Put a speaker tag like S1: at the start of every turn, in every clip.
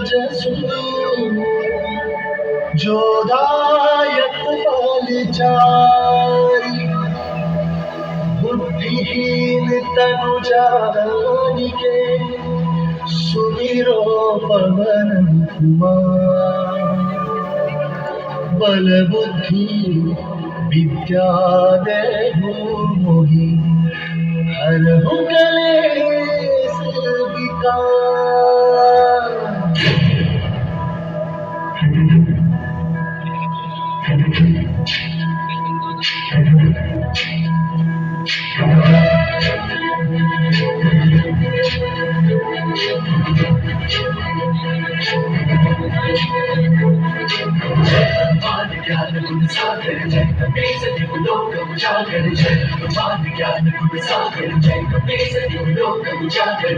S1: जसू जोदायक फलचारी बुद्धिहीन तनु जानिके सुमिरो पवन कुमार। बल बुद्धि विद्या देहु मोहि हरहु कलेश विकार। ज्ञान गुण सागर जय कपीस दिवलोक उजागर जय मान ज्ञान गुण सागर जय कपीस दिवलोक उजागर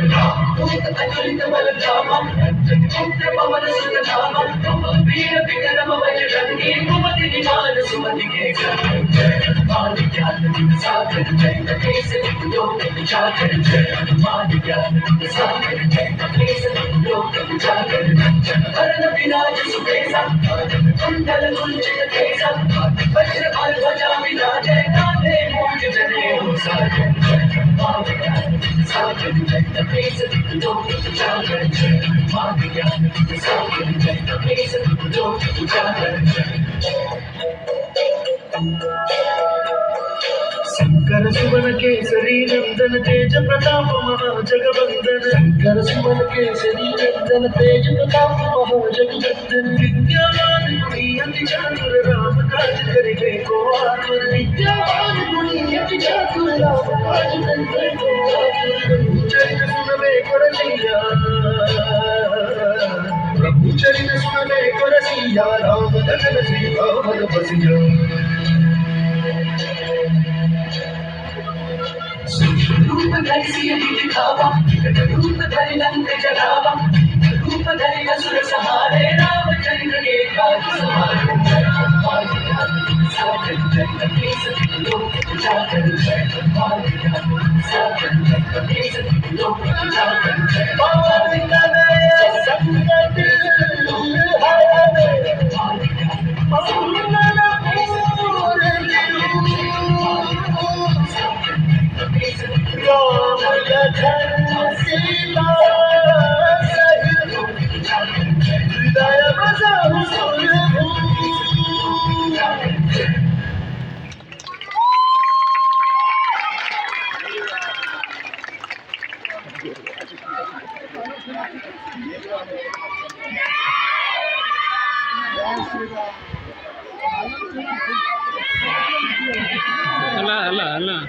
S1: भूत अतुलित बल धामा अंजन पुत्र पवन सुत धामा वीर विक्रम बजरंगी कुमति निवार सुमति के मान ज्ञान गुण सागर जय कपीस दिवलोक उजागर जय मान ज्ञान गुण सागर जय कपीस दिवलोक उजागर हरण विराज सुबेसा कुंडल कुंचित केसा वज्र ध्वजा विराजे कांधे मूंज जनेऊ साजन मान ज्ञान सागर जय कपीस दिवलोक उजागर जय मान ज्ञान सागर जय कपीस दिवलोक उजागर शंकर सुमन केसरी नंदन तेज प्रताप महाजगवंदन शंकर सुमन केसरी नंदन तेज प्रताप महाजगवंदन विद्यावान गुणी अति चातुर राम काज करिबे को आतुर विद्यावान गुणी अति चातुर राम काज करिबे को आतुर चरित सुनबे को रसिया प्रभु चरित सुनबे को रसिया राम धन सीता मन बसिया। रूप धरि सिय दिखावा रूप धरि लंक जलावा रूप धरि असुर संहारे रामचंद्र के काज सवारे मान ज्ञान सागर जय कपीस दिवलोक उजागर जय मान ज्ञान सागर जय कपीस दिवलोक उजागर जय मान ज्ञान संकट दूर हरे मान ज्ञान राम लखन सीता सहित हृदय बसहु सुरभूप।
S2: अल्लाह अल्लाह अल्लाह